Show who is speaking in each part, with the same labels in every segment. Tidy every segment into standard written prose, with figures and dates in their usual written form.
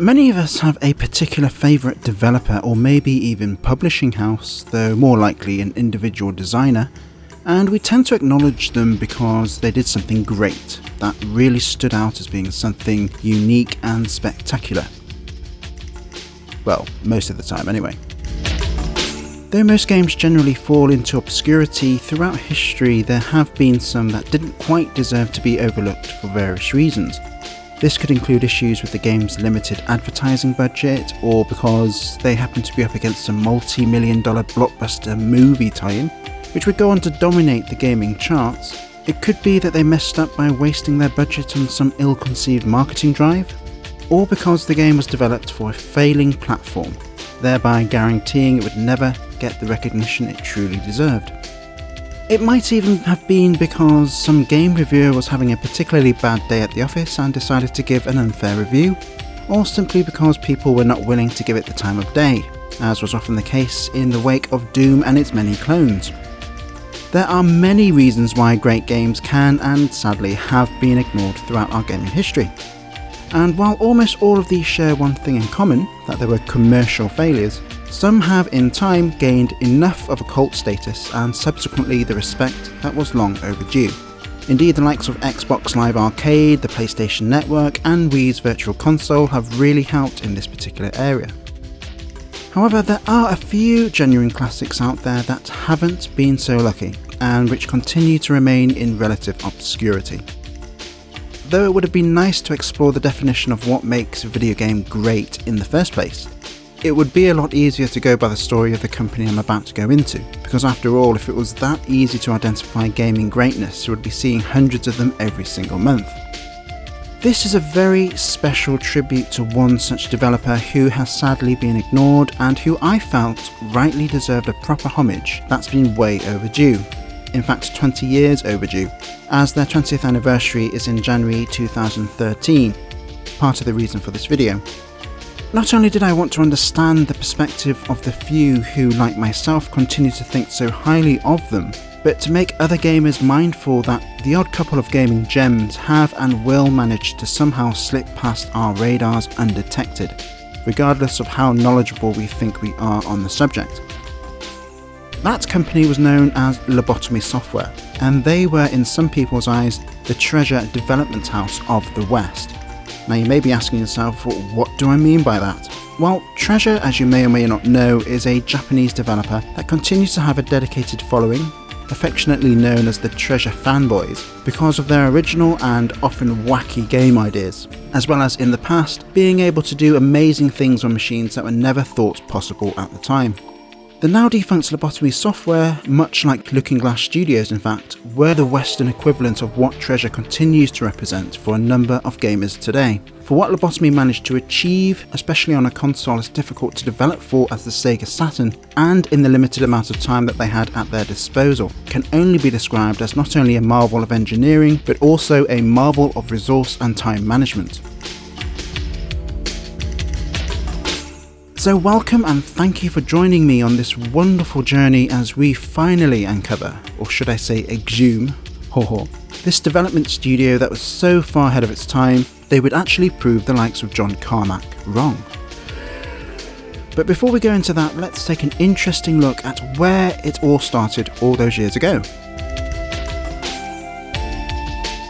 Speaker 1: Many of us have a particular favourite developer or maybe even publishing house, though more likely an individual designer, and we tend to acknowledge them because they did something great that really stood out as being something unique and spectacular. Well, most of the time anyway. Though most games generally fall into obscurity, throughout history there have been some that didn't quite deserve to be overlooked for various reasons. This could include issues with the game's limited advertising budget, or because they happen to be up against a multi-million-dollar blockbuster movie tie-in, which would go on to dominate the gaming charts. It could be that they messed up by wasting their budget on some ill-conceived marketing drive, or because the game was developed for a failing platform, thereby guaranteeing it would never get the recognition it truly deserved. It might even have been because some game reviewer was having a particularly bad day at the office and decided to give an unfair review, or simply because people were not willing to give it the time of day, as was often the case in the wake of Doom and its many clones. There are many reasons why great games can and sadly have been ignored throughout our gaming history. And while almost all of these share one thing in common, that they were commercial failures, some have in time gained enough of a cult status and subsequently the respect that was long overdue. Indeed, the likes of Xbox Live Arcade, the PlayStation Network and Wii's Virtual Console have really helped in this particular area. However, there are a few genuine classics out there that haven't been so lucky, and which continue to remain in relative obscurity. Though it would have been nice to explore the definition of what makes a video game great in the first place, it would be a lot easier to go by the story of the company I'm about to go into, because after all, if it was that easy to identify gaming greatness, you would be seeing hundreds of them every single month. This is a very special tribute to one such developer who has sadly been ignored and who I felt rightly deserved a proper homage that's been way overdue. In fact, 20 years overdue, as their 20th anniversary is in January 2013, part of the reason for this video. Not only did I want to understand the perspective of the few who, like myself, continue to think so highly of them, but to make other gamers mindful that the odd couple of gaming gems have and will manage to somehow slip past our radars undetected, regardless of how knowledgeable we think we are on the subject. That company was known as Lobotomy Software, and they were in some people's eyes the treasure development house of the West. Now you may be asking yourself, well, what do I mean by that? Well, Treasure, as you may or may not know, is a Japanese developer that continues to have a dedicated following, affectionately known as the Treasure fanboys, because of their original and often wacky game ideas, as well as in the past being able to do amazing things on machines that were never thought possible at the time. The now defunct Lobotomy Software, much like Looking Glass Studios in fact, were the Western equivalent of what Treasure continues to represent for a number of gamers today. For what Lobotomy managed to achieve, especially on a console as difficult to develop for as the Sega Saturn, and in the limited amount of time that they had at their disposal, can only be described as not only a marvel of engineering, but also a marvel of resource and time management. So welcome and thank you for joining me on this wonderful journey as we finally uncover, or should I say exhume, this development studio that was so far ahead of its time, they would actually prove the likes of John Carmack wrong. But before we go into that, let's take an interesting look at where it all started all those years ago.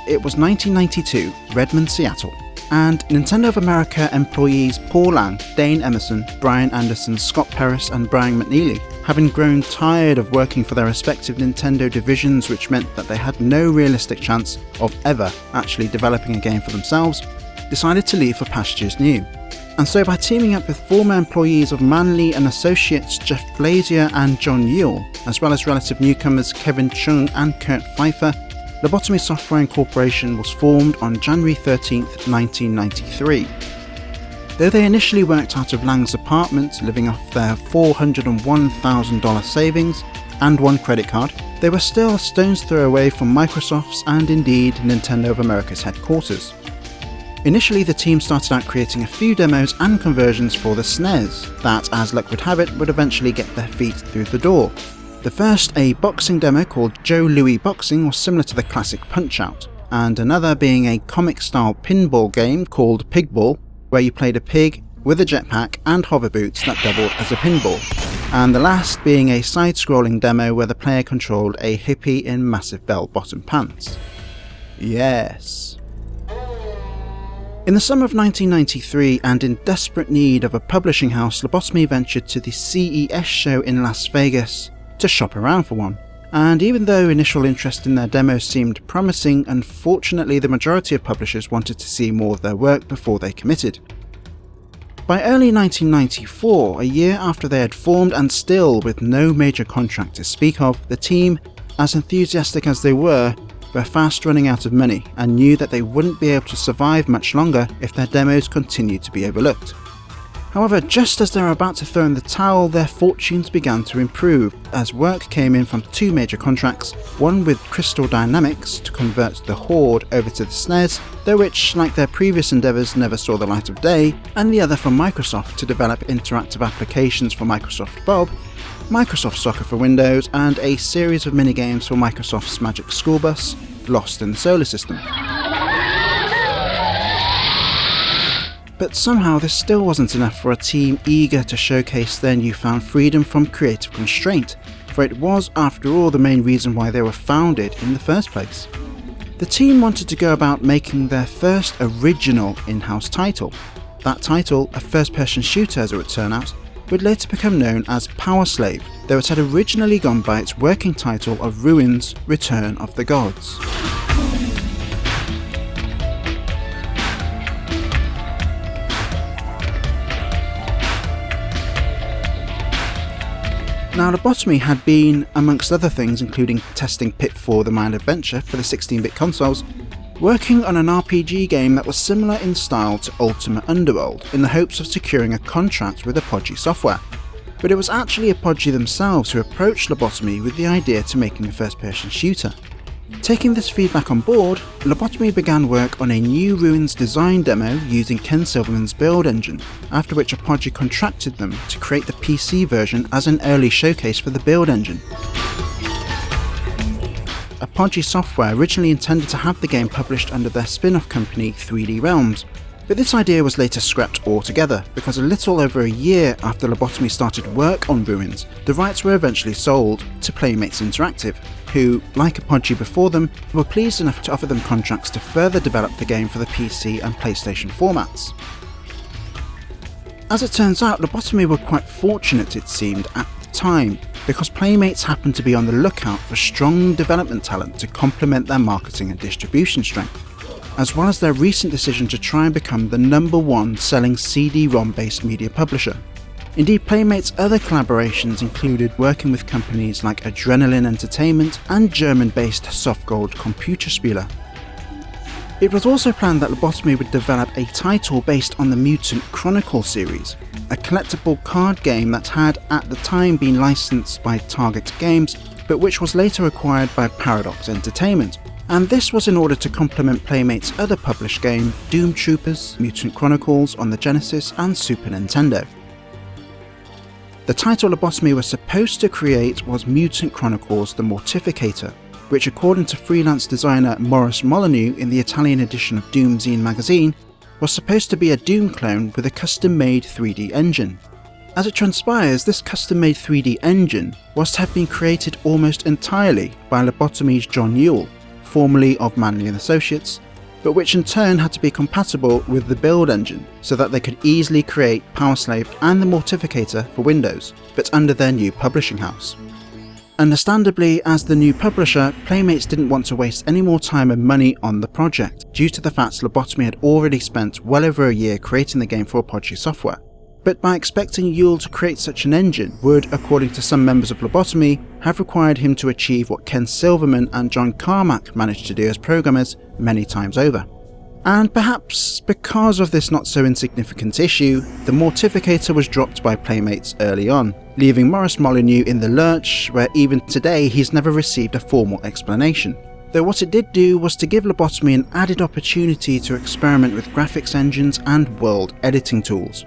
Speaker 1: It was 1992, Redmond, Seattle. And Nintendo of America employees Paul Lang, Dane Emerson, Brian Anderson, Scott Perris and Brian McNeely, having grown tired of working for their respective Nintendo divisions, which meant that they had no realistic chance of ever actually developing a game for themselves, decided to leave for pastures new. And so by teaming up with former employees of Manley and Associates Jeff Blazier and John Yule, as well as relative newcomers Kevin Chung and Kurt Pfeiffer, Lobotomy Software Incorporation was formed on January 13th, 1993. Though they initially worked out of Lang's apartment, living off their $401,000 savings and one credit card, they were still a stone's throw away from Microsoft's and indeed Nintendo of America's headquarters. Initially, the team started out creating a few demos and conversions for the SNES that, as luck would have it, would eventually get their feet through the door. The first, a boxing demo called Joe Louie Boxing, was similar to the classic Punch-Out, and another being a comic-style pinball game called Pigball, where you played a pig with a jetpack and hover boots that doubled as a pinball, and the last being a side-scrolling demo where the player controlled a hippie in massive bell-bottom pants. Yes. In the summer of 1993, and in desperate need of a publishing house, Lobotomy ventured to the CES show in Las Vegas to shop around for one. And even though initial interest in their demo seemed promising, unfortunately the majority of publishers wanted to see more of their work before they committed. By early 1994, a year after they had formed and still with no major contract to speak of, the team, as enthusiastic as they were fast running out of money and knew that they wouldn't be able to survive much longer if their demos continued to be overlooked. However, just as they were about to throw in the towel, their fortunes began to improve as work came in from two major contracts, one with Crystal Dynamics to convert the Horde over to the SNES, though which, like their previous endeavours, never saw the light of day, and the other from Microsoft to develop interactive applications for Microsoft Bob, Microsoft Soccer for Windows, and a series of minigames for Microsoft's Magic School Bus, Lost in the Solar System. But somehow this still wasn't enough for a team eager to showcase their newfound freedom from creative constraint, for it was, after all, the main reason why they were founded in the first place. The team wanted to go about making their first original in-house title. That title, a first-person shooter as it would turn out, would later become known as Power Slave, though it had originally gone by its working title of Ruins: Return of the Gods. Now, Lobotomy had been, amongst other things including testing Pitfall: The Mayan Adventure for the 16-bit consoles, working on an RPG game that was similar in style to Ultima Underworld in the hopes of securing a contract with Apogee Software. But it was actually Apogee themselves who approached Lobotomy with the idea to making a first-person shooter. Taking this feedback on board, Lobotomy began work on a new Ruins design demo using Ken Silverman's build engine, after which Apogee contracted them to create the PC version as an early showcase for the build engine. Apogee Software originally intended to have the game published under their spin-off company 3D Realms, but this idea was later scrapped altogether because a little over a year after Lobotomy started work on Ruins, the rights were eventually sold to Playmates Interactive, who, like Apogee before them, were pleased enough to offer them contracts to further develop the game for the PC and PlayStation formats. As it turns out, Lobotomy were quite fortunate, it seemed, at the time, because Playmates happened to be on the lookout for strong development talent to complement their marketing and distribution strength, as well as their recent decision to try and become the #1 selling CD-ROM based media publisher. Indeed, Playmates' other collaborations included working with companies like Adrenaline Entertainment and German-based Softgold Computerspiele. It was also planned that Lobotomy would develop a title based on the Mutant Chronicle series, a collectible card game that had at the time been licensed by Target Games, but which was later acquired by Paradox Entertainment, and this was in order to complement Playmates' other published game, Doom Troopers, Mutant Chronicles on the Genesis and Super Nintendo. The title Lobotomy was supposed to create was Mutant Chronicles: The Mortificator, which, according to freelance designer Maurice Molyneux in the Italian edition of Doom Zine magazine, was supposed to be a Doom clone with a custom-made 3D engine. As it transpires, this custom-made 3D engine was to have been created almost entirely by Lobotomy's John Yule, formerly of Manley & Associates, but which in turn had to be compatible with the build engine so that they could easily create Power Slave and the Mortificator for Windows, but under their new publishing house. Understandably, as the new publisher, Playmates didn't want to waste any more time and money on the project, due to the fact Lobotomy had already spent well over a year creating the game for Apogee Software. But by expecting Yule to create such an engine would, according to some members of Lobotomy, have required him to achieve what Ken Silverman and John Carmack managed to do as programmers many times over. And perhaps because of this not so insignificant issue, the Mortificator was dropped by Playmates early on, leaving Maurice Molyneux in the lurch, where even today he's never received a formal explanation. Though what it did do was to give Lobotomy an added opportunity to experiment with graphics engines and world editing tools.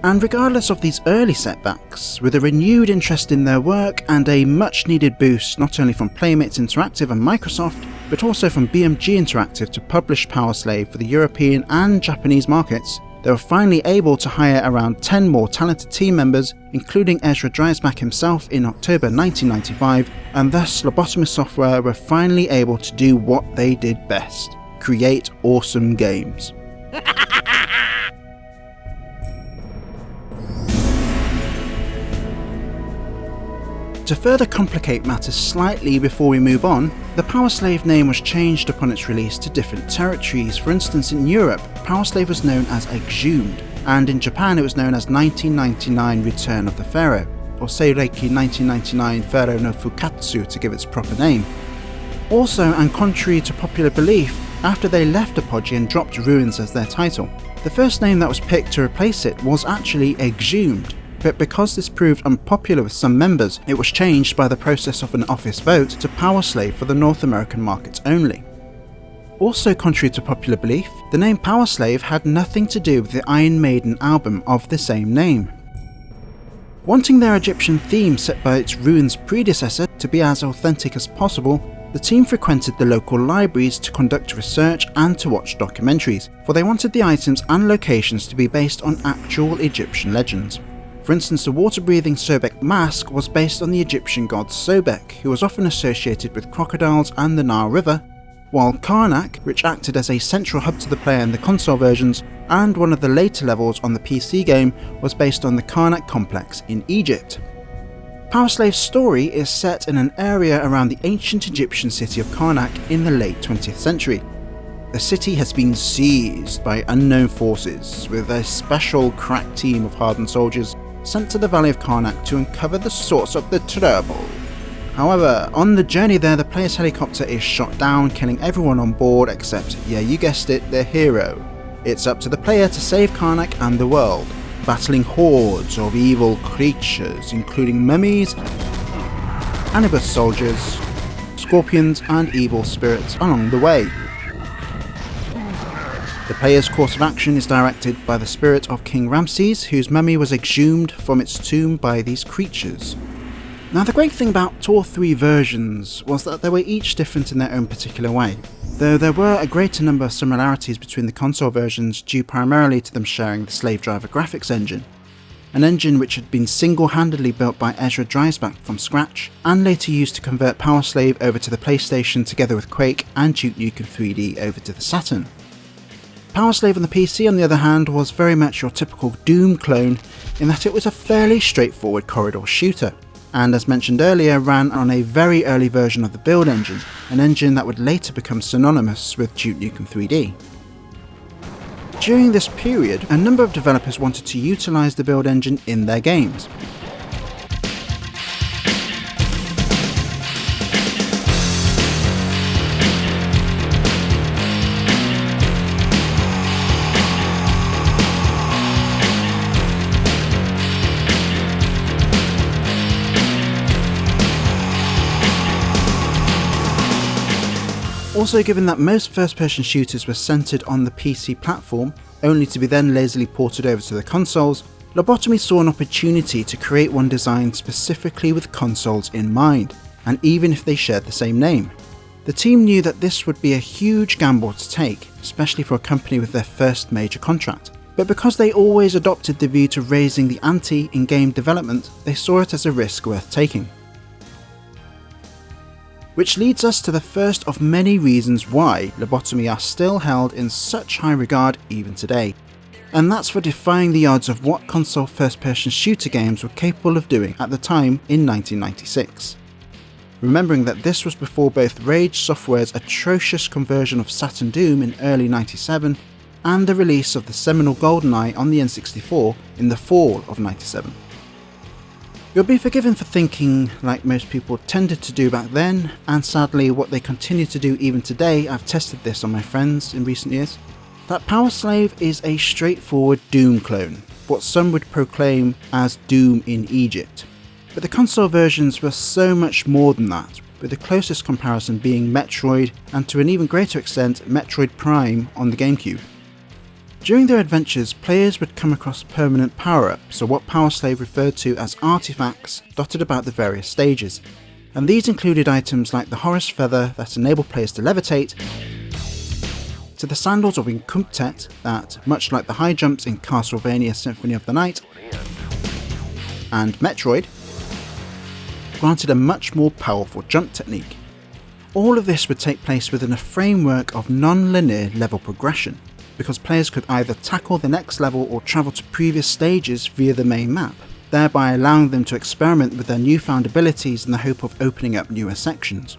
Speaker 1: And regardless of these early setbacks, with a renewed interest in their work and a much needed boost not only from Playmates Interactive and Microsoft, but also from BMG Interactive to publish Power Slave for the European and Japanese markets, They were finally able to hire around 10 more talented team members, including Ezra Dreisbach himself in October 1995, and thus Lobotomy Software were finally able to do what they did best: create awesome games. To further complicate matters slightly before we move on, the Power Slave name was changed upon its release to different territories. For instance, in Europe, Power Slave was known as Exhumed, and in Japan it was known as 1999 Return of the Pharaoh, or Seireki 1999 Pharaoh no Fukatsu to give its proper name. Also, and contrary to popular belief, after they left Apogee and dropped Ruins as their title, the first name that was picked to replace it was actually Exhumed. But because this proved unpopular with some members, it was changed by the process of an office vote to Power Slave for the North American markets only. Also contrary to popular belief, the name Power Slave had nothing to do with the Iron Maiden album of the same name. Wanting their Egyptian theme set by its Ruins predecessor to be as authentic as possible, the team frequented the local libraries to conduct research and to watch documentaries, for they wanted the items and locations to be based on actual Egyptian legends. For instance, the water-breathing Sobek mask was based on the Egyptian god Sobek, who was often associated with crocodiles and the Nile River, while Karnak, which acted as a central hub to the player in the console versions, and one of the later levels on the PC game, was based on the Karnak complex in Egypt. Power Slave's story is set in an area around the ancient Egyptian city of Karnak in the late 20th century. The city has been seized by unknown forces, with a special crack team of hardened soldiers sent to the Valley of Karnak to uncover the source of the trouble. However, on the journey there, the player's helicopter is shot down, killing everyone on board except, yeah, you guessed it, the hero. It's up to the player to save Karnak and the world, battling hordes of evil creatures, including mummies, Anubis soldiers, scorpions, and evil spirits along the way. The player's course of action is directed by the spirit of King Ramses, whose mummy was exhumed from its tomb by these creatures. Now, the great thing about all three versions was that they were each different in their own particular way, though there were a greater number of similarities between the console versions due primarily to them sharing the Slave Driver graphics engine, an engine which had been single-handedly built by Ezra Dreisbach from scratch, and later used to convert Power Slave over to the PlayStation together with Quake and Duke Nukem 3D over to the Saturn. Power Slave on the PC, on the other hand, was very much your typical Doom clone in that it was a fairly straightforward corridor shooter, and as mentioned earlier, ran on a very early version of the build engine, an engine that would later become synonymous with Duke Nukem 3D. During this period, a number of developers wanted to utilise the build engine in their games. Also, given that most first-person shooters were centred on the PC platform, only to be then lazily ported over to the consoles, Lobotomy saw an opportunity to create one designed specifically with consoles in mind, and even if they shared the same name. The team knew that this would be a huge gamble to take, especially for a company with their first major contract. But because they always adopted the view to raising the ante in game development, they saw it as a risk worth taking. Which leads us to the first of many reasons why Lobotomy are still held in such high regard even today, and that's for defying the odds of what console first-person shooter games were capable of doing at the time in 1996. Remembering that this was before both Rage Software's atrocious conversion of Saturn Doom in early 97 and the release of the seminal GoldenEye on the N64 in the fall of 97. You'll be forgiven for thinking, like most people tended to do back then, and sadly what they continue to do even today, I've tested this on my friends in recent years, that Power Slave is a straightforward Doom clone, what some would proclaim as Doom in Egypt. But the console versions were so much more than that, with the closest comparison being Metroid, and to an even greater extent Metroid Prime on the GameCube. During their adventures, players would come across permanent power-ups, or what Power Slave referred to as artifacts, dotted about the various stages, and these included items like the Horus Feather that enable players to levitate, to the sandals of Incumptet that, much like the high jumps in Castlevania Symphony of the Night and Metroid, granted a much more powerful jump technique. All of this would take place within a framework of non-linear level progression, because players could either tackle the next level or travel to previous stages via the main map, thereby allowing them to experiment with their newfound abilities in the hope of opening up newer sections.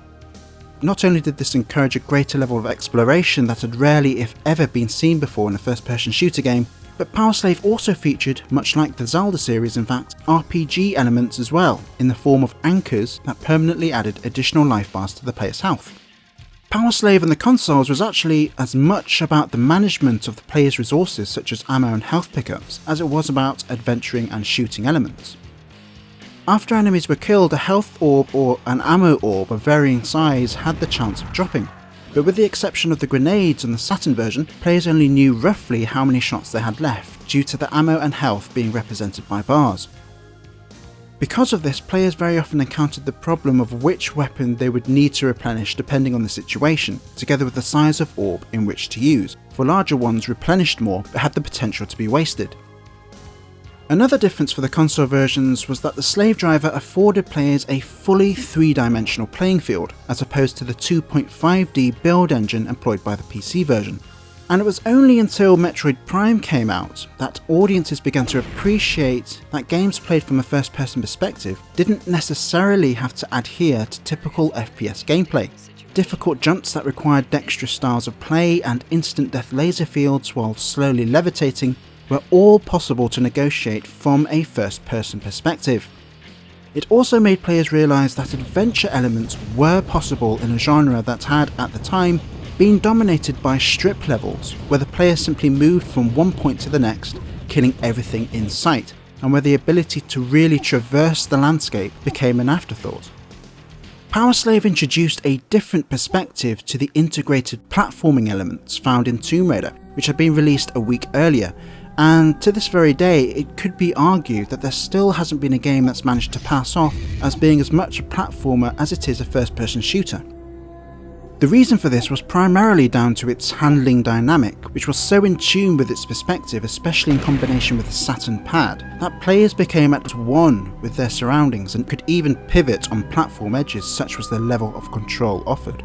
Speaker 1: Not only did this encourage a greater level of exploration that had rarely if ever been seen before in a first-person shooter game, but Power Slave also featured, much like the Zelda series in fact, RPG elements as well, in the form of anchors that permanently added additional life bars to the player's health. Power Slave on the consoles was actually as much about the management of the player's resources such as ammo and health pickups as it was about adventuring and shooting elements. After enemies were killed, a health orb or an ammo orb of varying size had the chance of dropping. But with the exception of the grenades on the Saturn version, players only knew roughly how many shots they had left, due to the ammo and health being represented by bars. Because of this, players very often encountered the problem of which weapon they would need to replenish depending on the situation, together with the size of orb in which to use, for larger ones replenished more but had the potential to be wasted. Another difference for the console versions was that the Slave Driver afforded players a fully three-dimensional playing field, as opposed to the 2.5D build engine employed by the PC version. And it was only until Metroid Prime came out that audiences began to appreciate that games played from a first-person perspective didn't necessarily have to adhere to typical FPS gameplay. Difficult jumps that required dexterous styles of play and instant death laser fields while slowly levitating were all possible to negotiate from a first-person perspective. It also made players realise that adventure elements were possible in a genre that had, at the time, been dominated by strip levels, where the player simply moved from one point to the next, killing everything in sight, and where the ability to really traverse the landscape became an afterthought. Power Slave introduced a different perspective to the integrated platforming elements found in Tomb Raider, which had been released a week earlier, and to this very day it could be argued that there still hasn't been a game that's managed to pass off as being as much a platformer as it is a first-person shooter. The reason for this was primarily down to its handling dynamic, which was so in tune with its perspective, especially in combination with the Saturn pad, that players became at one with their surroundings and could even pivot on platform edges, such was the level of control offered.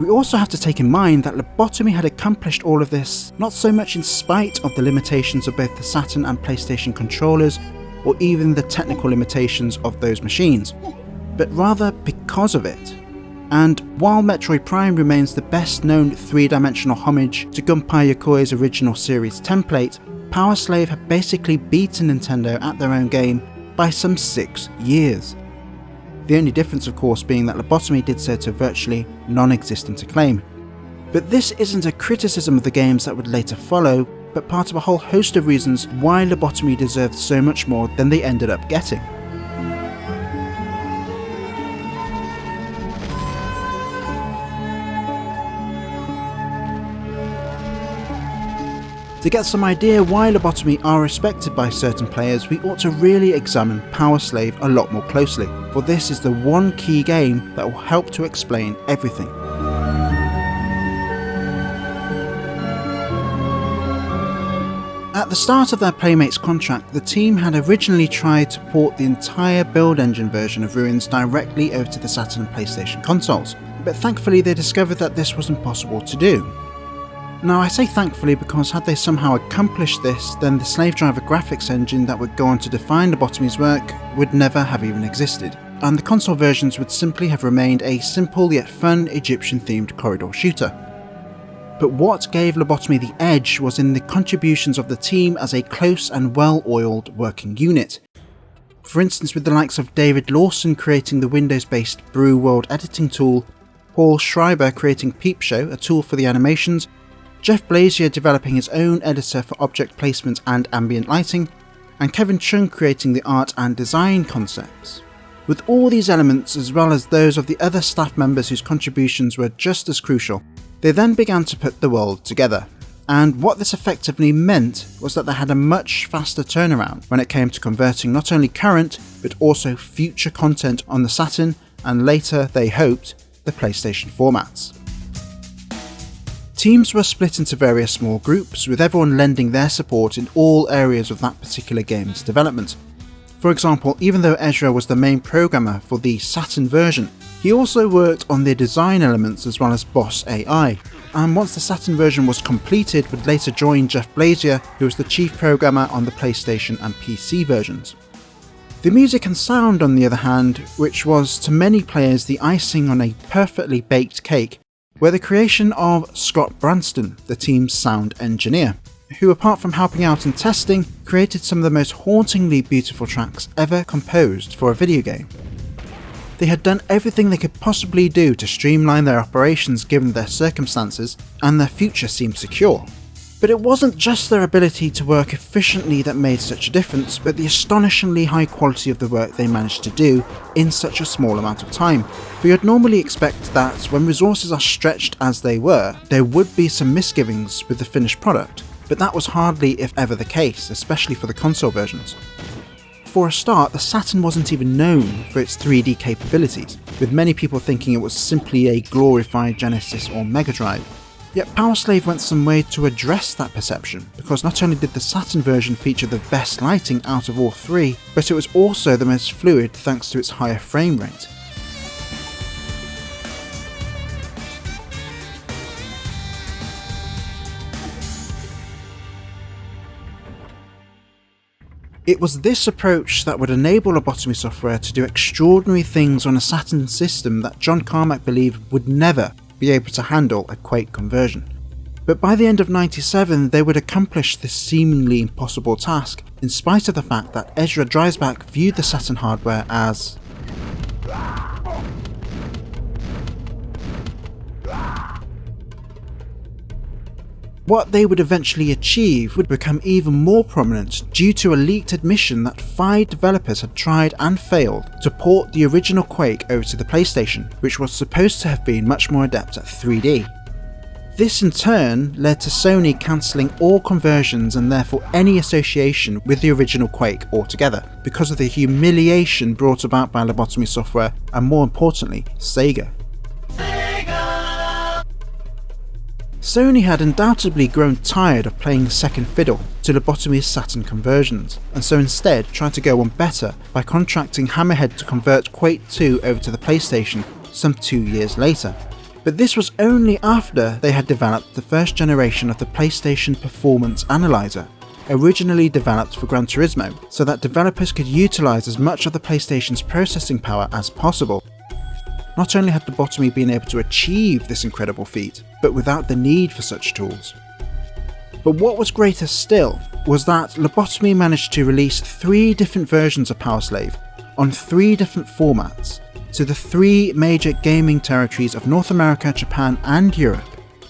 Speaker 1: We also have to take in mind that Lobotomy had accomplished all of this not so much in spite of the limitations of both the Saturn and PlayStation controllers, or even the technical limitations of those machines, but rather because of it. And while Metroid Prime remains the best known three-dimensional homage to Gunpei Yokoi's original series template, Power Slave had basically beaten Nintendo at their own game by some 6 years. The only difference of course being that Lobotomy did so to virtually non-existent acclaim. But this isn't a criticism of the games that would later follow, but part of a whole host of reasons why Lobotomy deserved so much more than they ended up getting. To get some idea why Lobotomy are respected by certain players, we ought to really examine Power Slave a lot more closely, for this is the one key game that will help to explain everything. At the start of their Playmates contract, the team had originally tried to port the entire build engine version of Ruins directly over to the Saturn and PlayStation consoles, but thankfully they discovered that this was impossible to do. Now I say thankfully because had they somehow accomplished this, then the Slave Driver graphics engine that would go on to define Lobotomy's work would never have even existed, and the console versions would simply have remained a simple yet fun Egyptian themed corridor shooter. But what gave Lobotomy the edge was in the contributions of the team as a close and well-oiled working unit. For instance, with the likes of David Lawson creating the Windows-based Brew World editing tool, Paul Schreiber creating Peep Show, a tool for the animations, Jeff Blazier developing his own editor for object placement and ambient lighting, and Kevin Chung creating the art and design concepts. With all these elements, as well as those of the other staff members whose contributions were just as crucial, they then began to put the world together. And what this effectively meant was that they had a much faster turnaround when it came to converting not only current, but also future content on the Saturn, and later, they hoped, the PlayStation formats. Teams were split into various small groups, with everyone lending their support in all areas of that particular game's development. For example, even though Ezra was the main programmer for the Saturn version, he also worked on the design elements as well as boss AI, and once the Saturn version was completed would later join Jeff Blazier, who was the chief programmer on the PlayStation and PC versions. The music and sound, on the other hand, which was to many players the icing on a perfectly baked cake, were the creation of Scott Branston, the team's sound engineer, who, apart from helping out in testing, created some of the most hauntingly beautiful tracks ever composed for a video game. They had done everything they could possibly do to streamline their operations given their circumstances, and their future seemed secure. But it wasn't just their ability to work efficiently that made such a difference, but the astonishingly high quality of the work they managed to do in such a small amount of time. For you'd normally expect that when resources are stretched as they were, there would be some misgivings with the finished product, but that was hardly if ever the case, especially for the console versions. For a start, the Saturn wasn't even known for its 3D capabilities, with many people thinking it was simply a glorified Genesis or Mega Drive. Yet Powerslave went some way to address that perception, because not only did the Saturn version feature the best lighting out of all three, but it was also the most fluid thanks to its higher frame rate. It was this approach that would enable Lobotomy Software to do extraordinary things on a Saturn system that John Carmack believed would never be able to handle a Quake conversion. But by the end of '97 they would accomplish this seemingly impossible task, in spite of the fact that Ezra Dreisbach viewed the Saturn hardware as what they would eventually achieve would become even more prominent due to a leaked admission that 5 developers had tried and failed to port the original Quake over to the PlayStation, which was supposed to have been much more adept at 3D. This in turn led to Sony cancelling all conversions and therefore any association with the original Quake altogether, because of the humiliation brought about by Lobotomy Software and, more importantly, Sega. Sony had undoubtedly grown tired of playing second fiddle to Lobotomy's Saturn conversions, and so instead tried to go one better by contracting Hammerhead to convert Quake 2 over to the PlayStation some 2 years later. But this was only after they had developed the first generation of the PlayStation Performance Analyzer, originally developed for Gran Turismo, so that developers could utilise as much of the PlayStation's processing power as possible. Not only had Lobotomy been able to achieve this incredible feat, but without the need for such tools. But what was greater still was that Lobotomy managed to release 3 different versions of Powerslave on 3 different formats to the 3 major gaming territories of North America, Japan and Europe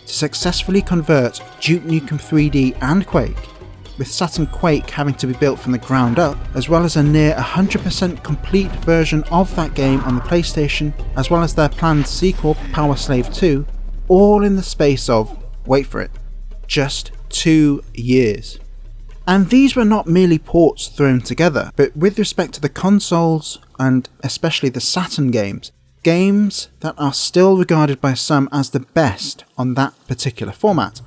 Speaker 1: to successfully convert Duke Nukem 3D and Quake, with Saturn Quake having to be built from the ground up, as well as a near 100% complete version of that game on the PlayStation, as well as their planned sequel, Powerslave 2, all in the space of, wait for it, just 2 years. And these were not merely ports thrown together, but with respect to the consoles, and especially the Saturn games that are still regarded by some as the best on that particular format.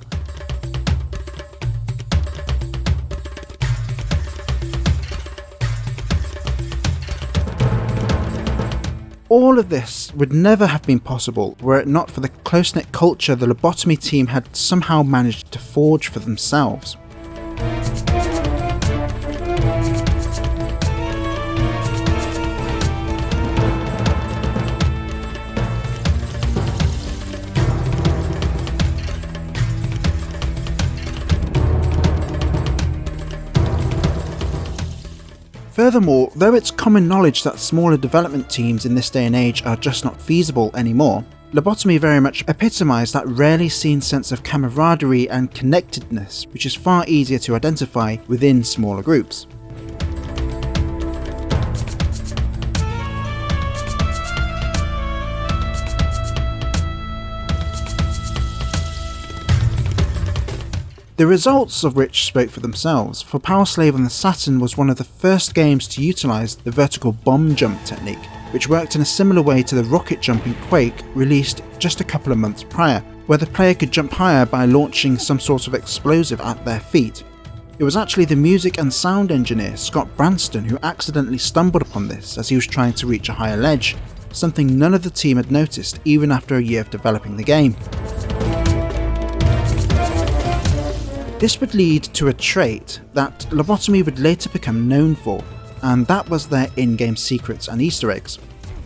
Speaker 1: All of this would never have been possible were it not for the close-knit culture the Lobotomy team had somehow managed to forge for themselves. Furthermore, though it's common knowledge that smaller development teams in this day and age are just not feasible anymore, Lobotomy very much epitomised that rarely seen sense of camaraderie and connectedness, which is far easier to identify within smaller groups. The results of which spoke for themselves, for Powerslave on the Saturn was one of the first games to utilise the vertical bomb jump technique, which worked in a similar way to the rocket jump in Quake released just a couple of months prior, where the player could jump higher by launching some sort of explosive at their feet. It was actually the music and sound engineer Scott Branston who accidentally stumbled upon this as he was trying to reach a higher ledge, something none of the team had noticed even after a year of developing the game. This would lead to a trait that Lobotomy would later become known for, and that was their in-game secrets and Easter eggs.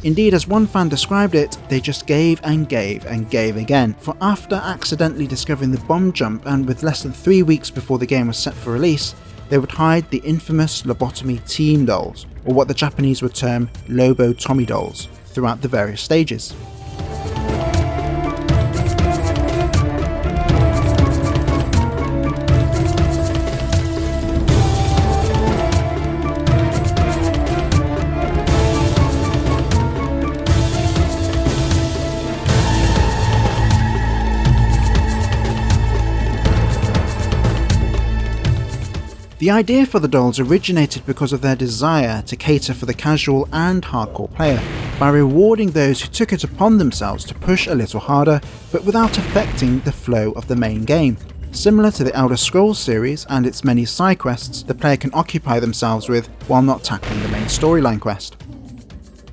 Speaker 1: Indeed, as one fan described it, they just gave and gave and gave again, for after accidentally discovering the bomb jump and with less than 3 weeks before the game was set for release, they would hide the infamous Lobotomy team dolls, or what the Japanese would term Lobotomy dolls, throughout the various stages. The idea for the dolls originated because of their desire to cater for the casual and hardcore player, by rewarding those who took it upon themselves to push a little harder, but without affecting the flow of the main game. Similar to the Elder Scrolls series and its many side quests the player can occupy themselves with while not tackling the main storyline quest.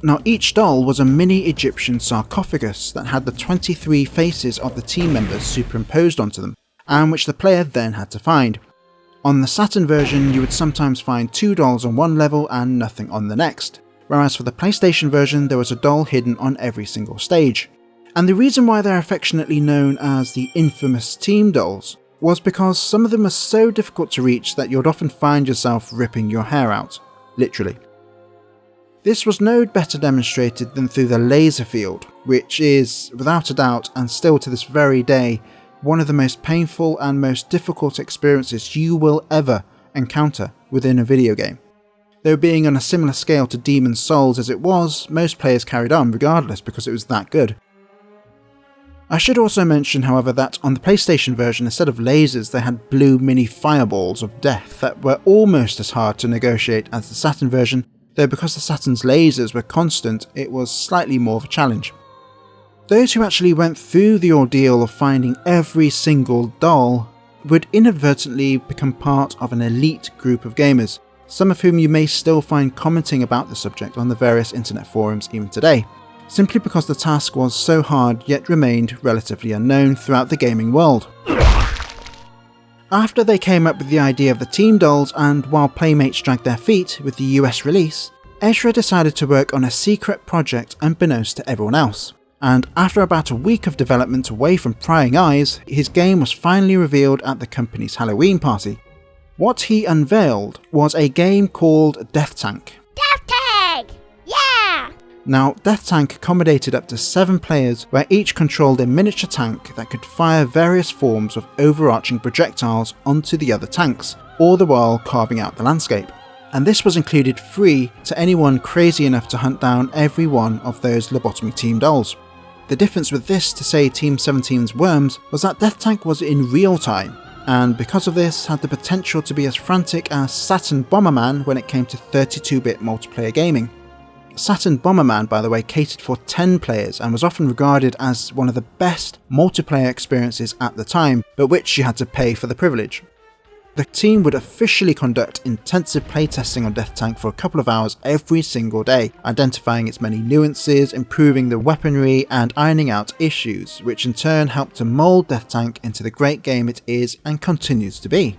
Speaker 1: Now, each doll was a mini Egyptian sarcophagus that had the 23 faces of the team members superimposed onto them, and which the player then had to find. On the Saturn version, you would sometimes find 2 dolls on one level and nothing on the next, whereas for the PlayStation version there was a doll hidden on every single stage. And the reason why they're affectionately known as the infamous team dolls was because some of them are so difficult to reach that you'd often find yourself ripping your hair out, literally. This was no better demonstrated than through the laser field, which is, without a doubt, and still to this very day, one of the most painful and most difficult experiences you will ever encounter within a video game. Though being on a similar scale to Demon's Souls as it was, most players carried on regardless because it was that good. I should also mention, however, that on the PlayStation version, instead of lasers, they had blue mini fireballs of death that were almost as hard to negotiate as the Saturn version, though because the Saturn's lasers were constant, it was slightly more of a challenge. Those who actually went through the ordeal of finding every single doll would inadvertently become part of an elite group of gamers, some of whom you may still find commenting about the subject on the various internet forums even today, simply because the task was so hard yet remained relatively unknown throughout the gaming world. After they came up with the idea of the team dolls, and while Playmates dragged their feet with the US release, Ezra decided to work on a secret project unbeknownst to everyone else. And after about a week of development away from prying eyes, his game was finally revealed at the company's Halloween party. What he unveiled was a game called Death Tank.
Speaker 2: Death Tank! Yeah!
Speaker 1: Now, Death Tank accommodated up to 7 players, where each controlled a miniature tank that could fire various forms of overarching projectiles onto the other tanks, all the while carving out the landscape. And this was included free to anyone crazy enough to hunt down every one of those Lobotomy team dolls. The difference with this to say Team 17's Worms was that Death Tank was in real time, and because of this had the potential to be as frantic as Saturn Bomberman when it came to 32-bit multiplayer gaming. Saturn Bomberman, by the way, catered for 10 players and was often regarded as one of the best multiplayer experiences at the time, but which you had to pay for the privilege. The team would officially conduct intensive playtesting on Death Tank for a couple of hours every single day, identifying its many nuances, improving the weaponry, and ironing out issues, which in turn helped to mould Death Tank into the great game it is and continues to be.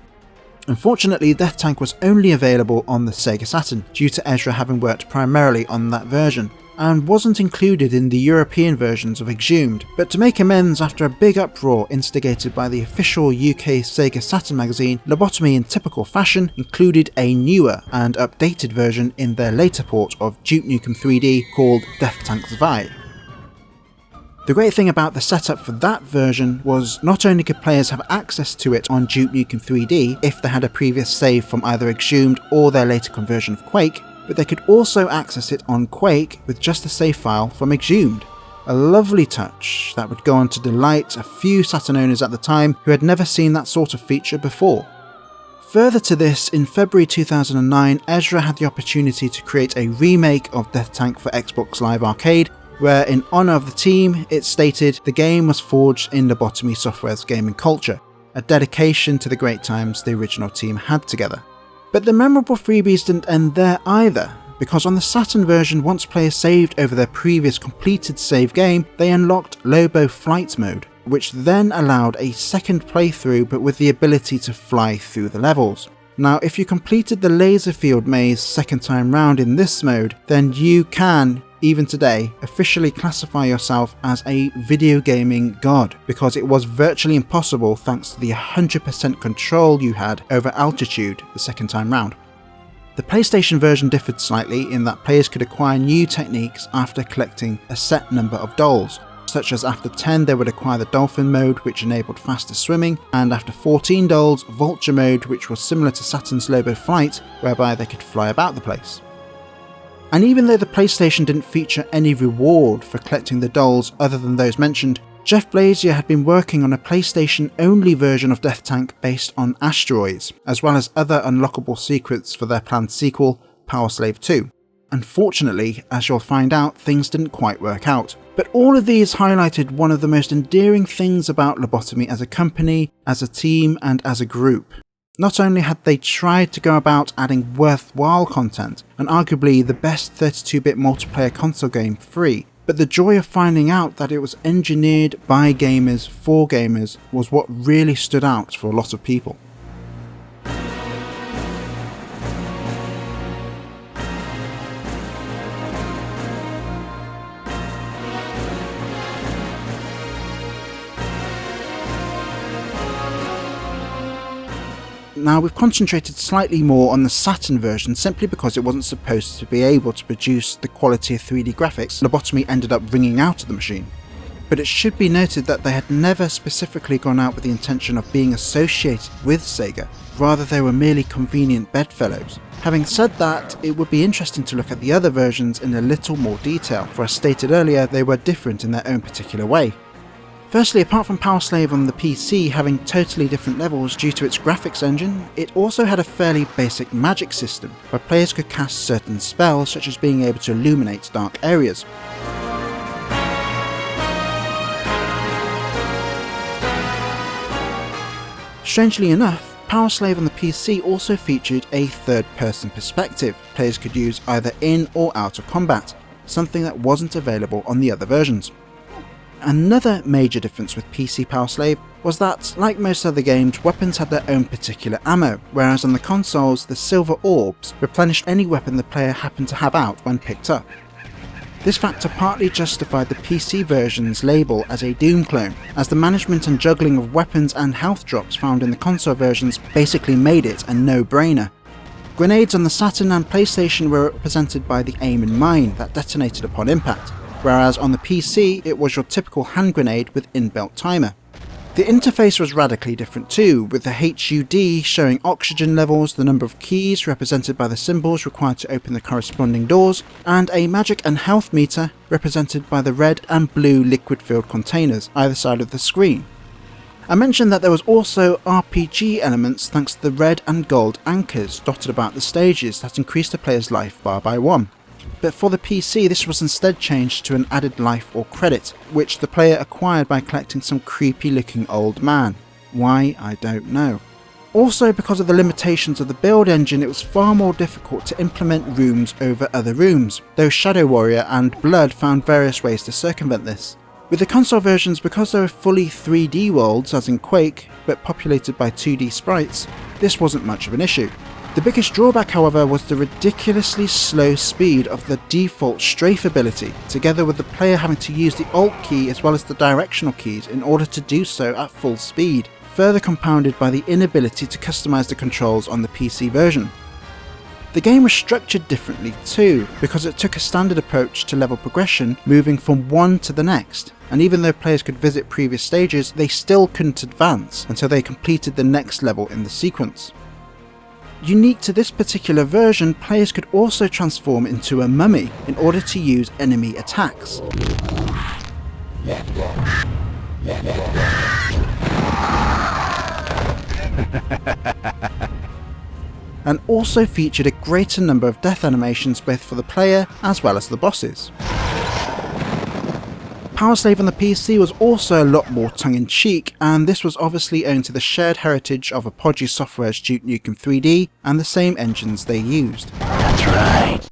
Speaker 1: Unfortunately, Death Tank was only available on the Sega Saturn, due to Ezra having worked primarily on that version, and wasn't included in the European versions of Exhumed, but to make amends after a big uproar instigated by the official UK Sega Saturn magazine, Lobotomy in typical fashion included a newer and updated version in their later port of Duke Nukem 3D called Death Tank Zwei. The great thing about the setup for that version was not only could players have access to it on Duke Nukem 3D if they had a previous save from either Exhumed or their later conversion of Quake, but they could also access it on Quake with just a save file from Exhumed. A lovely touch that would go on to delight a few Saturn owners at the time who had never seen that sort of feature before. Further to this, in February 2009, Ezra had the opportunity to create a remake of Death Tank for Xbox Live Arcade, where in honour of the team, it stated the game was forged in Lobotomy Software's gaming culture, a dedication to the great times the original team had together. But the memorable freebies didn't end there either, because on the Saturn version, once players saved over their previous completed save game, they unlocked Lobo Flight mode, which then allowed a second playthrough but with the ability to fly through the levels. Now, if you completed the laser field maze second time round in this mode, then you can, even today, officially classify yourself as a video gaming god, because it was virtually impossible thanks to the 100% control you had over altitude the second time round. The PlayStation version differed slightly in that players could acquire new techniques after collecting a set number of dolls, such as after 10 they would acquire the Dolphin mode, which enabled faster swimming, and after 14 dolls, Vulture mode, which was similar to Saturn's Lobo Flight, whereby they could fly about the place. And even though the PlayStation didn't feature any reward for collecting the dolls other than those mentioned, Jeff Blazier had been working on a PlayStation-only version of Death Tank based on asteroids, as well as other unlockable secrets for their planned sequel, Power Slave 2. Unfortunately, as you'll find out, things didn't quite work out. But all of these highlighted one of the most endearing things about Lobotomy as a company, as a team, and as a group. Not only had they tried to go about adding worthwhile content, and arguably the best 32-bit multiplayer console game free, but the joy of finding out that it was engineered by gamers for gamers was what really stood out for a lot of people. Now, we've concentrated slightly more on the Saturn version simply because it wasn't supposed to be able to produce the quality of 3D graphics Lobotomy ended up bringing out of the machine. But it should be noted that they had never specifically gone out with the intention of being associated with Sega, rather they were merely convenient bedfellows. Having said that, it would be interesting to look at the other versions in a little more detail, for as stated earlier, they were different in their own particular way. Firstly, apart from Power Slave on the PC having totally different levels due to its graphics engine, it also had a fairly basic magic system, where players could cast certain spells such as being able to illuminate dark areas. Strangely enough, Power Slave on the PC also featured a third-person perspective players could use either in or out of combat, something that wasn't available on the other versions. Another major difference with PC Power Slave was that, like most other games, weapons had their own particular ammo, whereas on the consoles, the silver orbs replenished any weapon the player happened to have out when picked up. This factor partly justified the PC version's label as a Doom clone, as the management and juggling of weapons and health drops found in the console versions basically made it a no-brainer. Grenades on the Saturn and PlayStation were represented by the aim and mine that detonated upon impact, whereas on the PC it was your typical hand grenade with inbuilt timer. The interface was radically different too, with the HUD showing oxygen levels, the number of keys represented by the symbols required to open the corresponding doors, and a magic and health meter represented by the red and blue liquid-filled containers either side of the screen. I mentioned that there was also RPG elements thanks to the red and gold anchors dotted about the stages that increased the player's life bar by 1. But for the PC, this was instead changed to an added life or credit, which the player acquired by collecting some creepy looking old man. Why, I don't know. Also, because of the limitations of the build engine, it was far more difficult to implement rooms over other rooms, though Shadow Warrior and Blood found various ways to circumvent this. With the console versions, because they were fully 3D worlds, as in Quake, but populated by 2D sprites, this wasn't much of an issue. The biggest drawback, however, was the ridiculously slow speed of the default strafe ability, together with the player having to use the Alt key as well as the directional keys in order to do so at full speed, further compounded by the inability to customize the controls on the PC version. The game was structured differently too, because it took a standard approach to level progression, moving from one to the next, and even though players could visit previous stages, they still couldn't advance until they completed the next level in the sequence. Unique to this particular version, players could also transform into a mummy in order to use enemy attacks. and also featured a greater number of death animations both for the player as well as the bosses. Power Slave on the PC was also a lot more tongue-in-cheek, and this was obviously owing to the shared heritage of Lobotomy Software's Duke Nukem 3D and the same engines they used.
Speaker 3: That's right.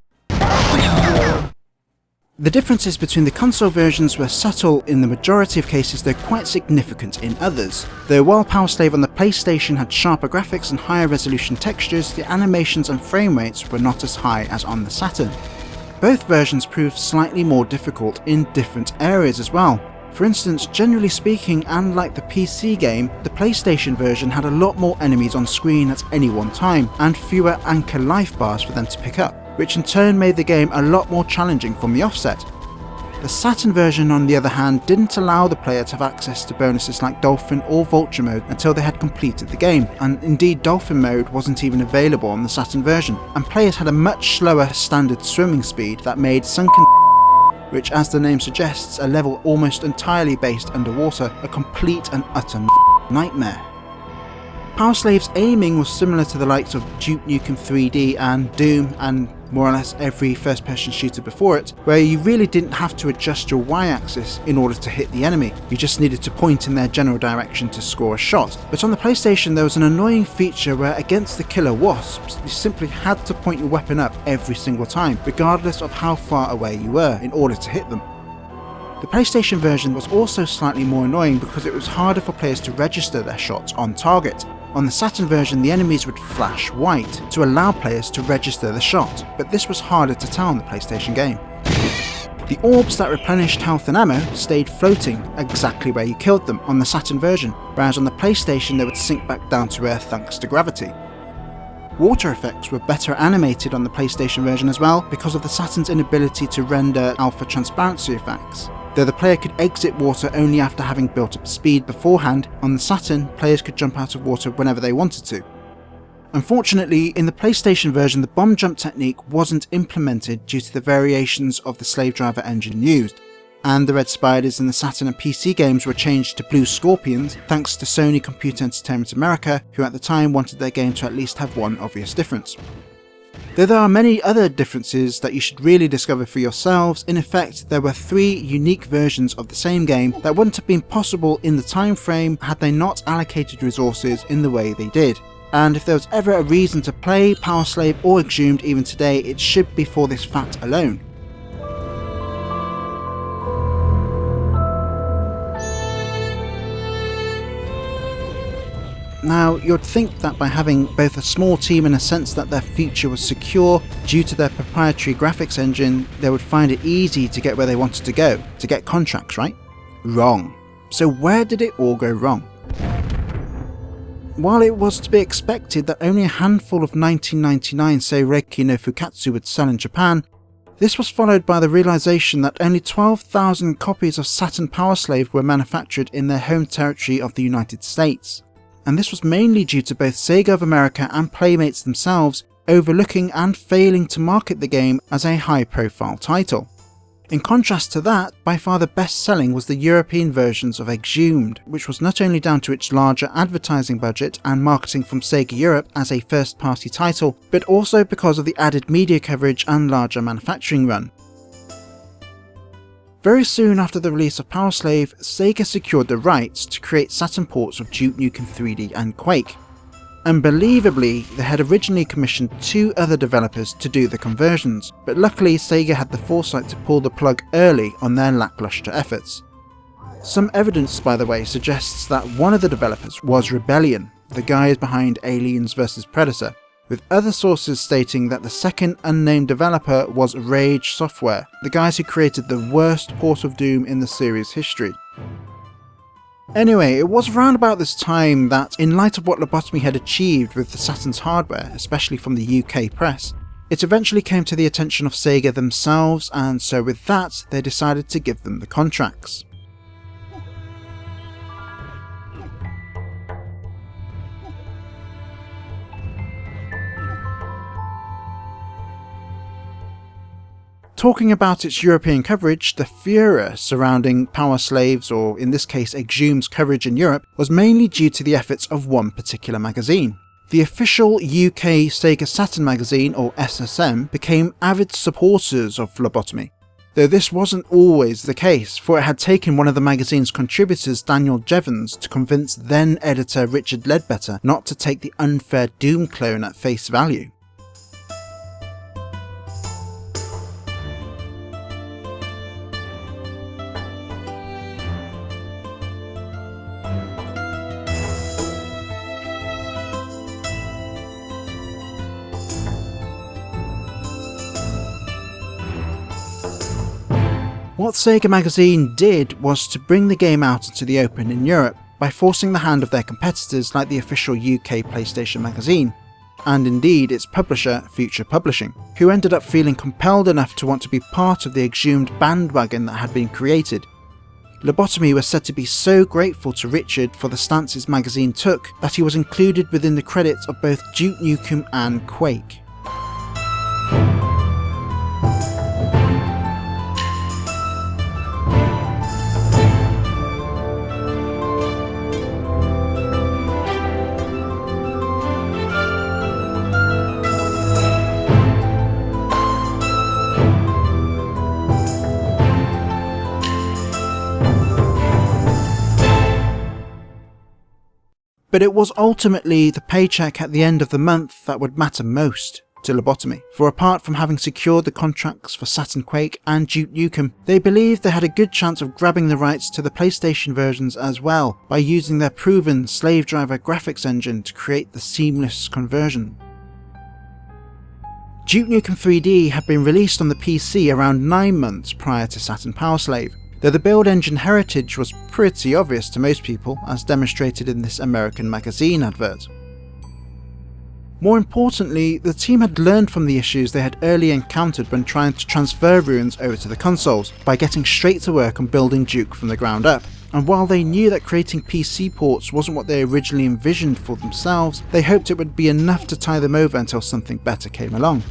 Speaker 1: The differences between the console versions were subtle in the majority of cases, though quite significant in others. Though while Power Slave on the PlayStation had sharper graphics and higher resolution textures, the animations and frame rates were not as high as on the Saturn. Both versions proved slightly more difficult in different areas as well. For instance, generally speaking, and like the PC game, the PlayStation version had a lot more enemies on screen at any one time, and fewer anchor life bars for them to pick up, which in turn made the game a lot more challenging from the offset. The Saturn version, on the other hand, didn't allow the player to have access to bonuses like Dolphin or Vulture mode until they had completed the game, and indeed Dolphin mode wasn't even available on the Saturn version, and players had a much slower standard swimming speed that made Sunken, which as the name suggests, a level almost entirely based underwater, a complete and utter nightmare. Power Slave's aiming was similar to the likes of Duke Nukem 3D and Doom and more or less every first-person shooter before it, where you really didn't have to adjust your Y-axis in order to hit the enemy, you just needed to point in their general direction to score a shot. But on the PlayStation there was an annoying feature where against the killer wasps, you simply had to point your weapon up every single time, regardless of how far away you were, in order to hit them. The PlayStation version was also slightly more annoying because it was harder for players to register their shots on target. On the Saturn version, the enemies would flash white to allow players to register the shot, but this was harder to tell in the PlayStation game. The orbs that replenished health and ammo stayed floating exactly where you killed them on the Saturn version, whereas on the PlayStation they would sink back down to earth thanks to gravity. Water effects were better animated on the PlayStation version as well because of the Saturn's inability to render alpha transparency effects. Though the player could exit water only after having built up speed beforehand, on the Saturn, players could jump out of water whenever they wanted to. Unfortunately, in the PlayStation version, the bomb jump technique wasn't implemented due to the variations of the slave driver engine used, and the red spiders in the Saturn and PC games were changed to blue scorpions thanks to Sony Computer Entertainment America, who at the time wanted their game to at least have one obvious difference. Though there are many other differences that you should really discover for yourselves, in effect there were 3 unique versions of the same game that wouldn't have been possible in the time frame had they not allocated resources in the way they did. And if there was ever a reason to play Power Slave or Exhumed even today, it should be for this fact alone. Now, you'd think that by having both a small team and a sense that their future was secure due to their proprietary graphics engine, they would find it easy to get where they wanted to go, to get contracts, right? Wrong. So where did it all go wrong? While it was to be expected that only a handful of 1999 Seireki no Fukatsu would sell in Japan, this was followed by the realization that only 12,000 copies of Saturn Power Slave were manufactured in their home territory of the United States. And this was mainly due to both Sega of America and Playmates themselves overlooking and failing to market the game as a high-profile title. In contrast to that, by far the best-selling was the European versions of Exhumed, which was not only down to its larger advertising budget and marketing from Sega Europe as a first-party title, but also because of the added media coverage and larger manufacturing run. Very soon after the release of Power Slave, Sega secured the rights to create Saturn ports of Duke Nukem 3D and Quake. Unbelievably, they had originally commissioned 2 other developers to do the conversions, but luckily Sega had the foresight to pull the plug early on their lackluster efforts. Some evidence, by the way, suggests that one of the developers was Rebellion, the guys behind Aliens vs Predator, with other sources stating that the second unnamed developer was Rage Software, the guys who created the worst port of Doom in the series' history. Anyway, it was around about this time that, in light of what Lobotomy had achieved with the Saturn's hardware, especially from the UK press, it eventually came to the attention of Sega themselves, and so with that, they decided to give them the contracts. Talking about its European coverage, the furor surrounding Power Slave's, or in this case Exhumed's, coverage in Europe was mainly due to the efforts of one particular magazine. The official UK Sega Saturn magazine, or SSM, became avid supporters of Lobotomy, though this wasn't always the case, for it had taken one of the magazine's contributors, Daniel Jevons, to convince then editor Richard Ledbetter not to take the unfair Doom clone at face value. What Sega Magazine did was to bring the game out into the open in Europe by forcing the hand of their competitors like the official UK PlayStation magazine, and indeed its publisher, Future Publishing, who ended up feeling compelled enough to want to be part of the Exhumed bandwagon that had been created. Lobotomy was said to be so grateful to Richard for the stance his magazine took that he was included within the credits of both Duke Nukem and Quake. But it was ultimately the paycheck at the end of the month that would matter most to Lobotomy, for apart from having secured the contracts for Saturn Quake and Duke Nukem, they believed they had a good chance of grabbing the rights to the PlayStation versions as well by using their proven slave driver graphics engine to create the seamless conversion. Duke Nukem 3D had been released on the PC around 9 months prior to Saturn Power Slave, though the build engine heritage was pretty obvious to most people, as demonstrated in this American magazine advert. More importantly, the team had learned from the issues they had earlier encountered when trying to transfer Ruins over to the consoles, by getting straight to work on building Duke from the ground up. And while they knew that creating PC ports wasn't what they originally envisioned for themselves, they hoped it would be enough to tie them over until something better came along.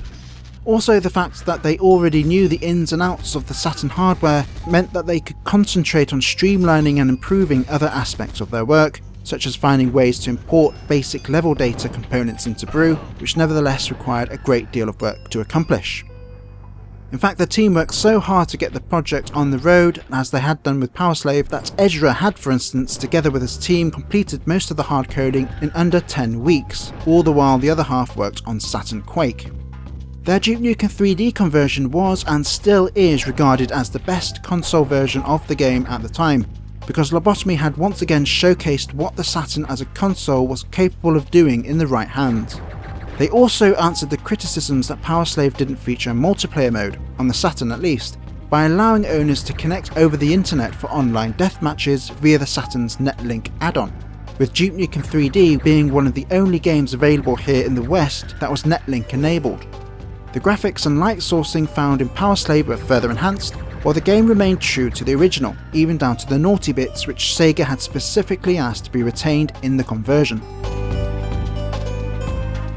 Speaker 1: Also, the fact that they already knew the ins and outs of the Saturn hardware meant that they could concentrate on streamlining and improving other aspects of their work, such as finding ways to import basic level data components into Brew, which nevertheless required a great deal of work to accomplish. In fact, the team worked so hard to get the project on the road, as they had done with Power Slave, that Ezra had, for instance, together with his team, completed most of the hard coding in under 10 weeks, all the while the other half worked on Saturn Quake. Their Duke Nukem 3D conversion was and still is regarded as the best console version of the game at the time, because Lobotomy had once again showcased what the Saturn as a console was capable of doing in the right hands. They also answered the criticisms that Power Slave didn't feature a multiplayer mode, on the Saturn at least, by allowing owners to connect over the internet for online deathmatches via the Saturn's Netlink add-on, with Duke Nukem 3D being one of the only games available here in the West that was Netlink enabled. The graphics and light sourcing found in Power Slave were further enhanced, while the game remained true to the original, even down to the naughty bits which Sega had specifically asked to be retained in the conversion.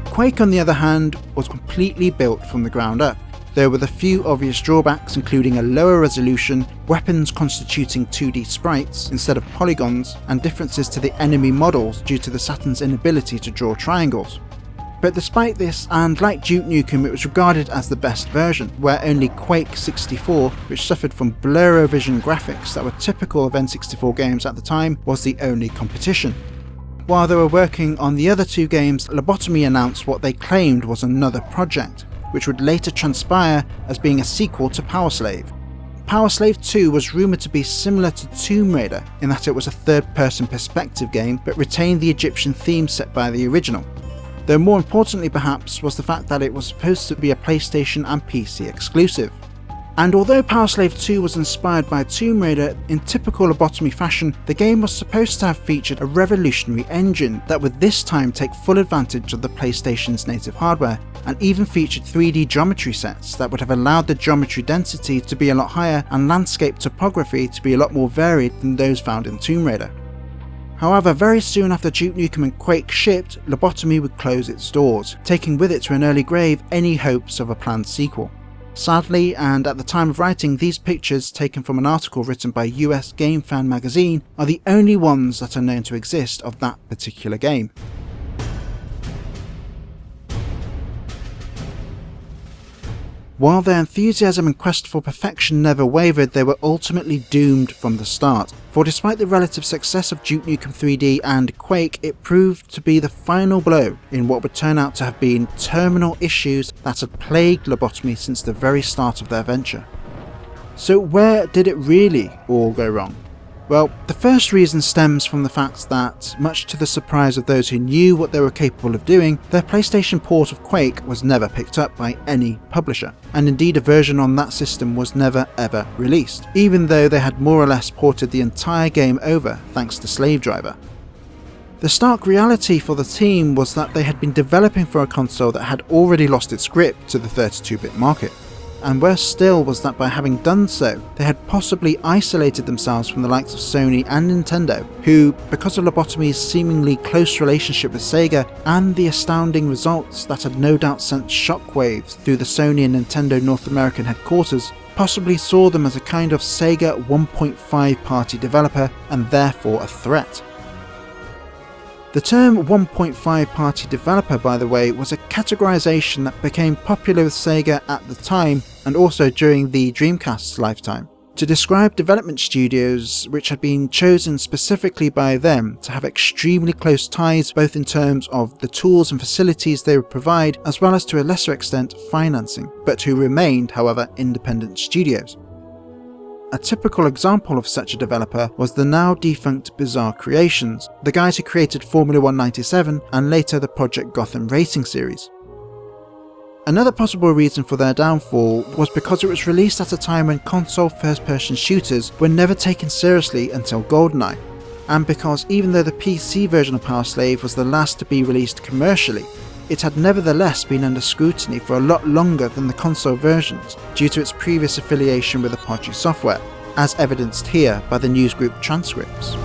Speaker 1: Quake, on the other hand, was completely built from the ground up, though with a few obvious drawbacks, including a lower resolution, weapons constituting 2D sprites instead of polygons, and differences to the enemy models due to the Saturn's inability to draw triangles. But despite this, and like Duke Nukem, it was regarded as the best version, where only Quake 64, which suffered from blur-o-vision graphics that were typical of N64 games at the time, was the only competition. While they were working on the other two games, Lobotomy announced what they claimed was another project, which would later transpire as being a sequel to Power Slave. Power Slave 2 was rumoured to be similar to Tomb Raider in that it was a third-person perspective game, but retained the Egyptian theme set by the original. Though more importantly perhaps was the fact that it was supposed to be a PlayStation and PC exclusive. And although Power Slave 2 was inspired by Tomb Raider, in typical Lobotomy fashion, the game was supposed to have featured a revolutionary engine that would this time take full advantage of the PlayStation's native hardware, and even featured 3D geometry sets that would have allowed the geometry density to be a lot higher and landscape topography to be a lot more varied than those found in Tomb Raider. However, very soon after Duke Nukem and Quake shipped, Lobotomy would close its doors, taking with it to an early grave any hopes of a planned sequel. Sadly, and at the time of writing, these pictures, taken from an article written by US Game Fan magazine, are the only ones that are known to exist of that particular game. While their enthusiasm and quest for perfection never wavered, they were ultimately doomed from the start. For despite the relative success of Duke Nukem 3D and Quake, it proved to be the final blow in what would turn out to have been terminal issues that had plagued Lobotomy since the very start of their venture. So where did it really all go wrong? Well, the first reason stems from the fact that, much to the surprise of those who knew what they were capable of doing, their PlayStation port of Quake was never picked up by any publisher, and indeed a version on that system was never ever released, even though they had more or less ported the entire game over thanks to Slave Driver. The stark reality for the team was that they had been developing for a console that had already lost its grip to the 32-bit market. And worse still was that by having done so, they had possibly isolated themselves from the likes of Sony and Nintendo, who, because of Lobotomy's seemingly close relationship with Sega and the astounding results that had no doubt sent shockwaves through the Sony and Nintendo North American headquarters, possibly saw them as a kind of Sega 1.5 party developer and therefore a threat. The term 1.5 party developer, by the way, was a categorization that became popular with Sega at the time and also during the Dreamcast's lifetime, to describe development studios which had been chosen specifically by them to have extremely close ties both in terms of the tools and facilities they would provide as well as to a lesser extent financing, but who remained, however, independent studios. A typical example of such a developer was the now defunct Bizarre Creations, the guys who created Formula 1 97 and later the Project Gotham racing series. Another possible reason for their downfall was because it was released at a time when console first-person shooters were never taken seriously until GoldenEye, and because even though the PC version of Power Slave was the last to be released commercially, it had nevertheless been under scrutiny for a lot longer than the console versions due to its previous affiliation with Lobotomy Software, as evidenced here by the newsgroup transcripts.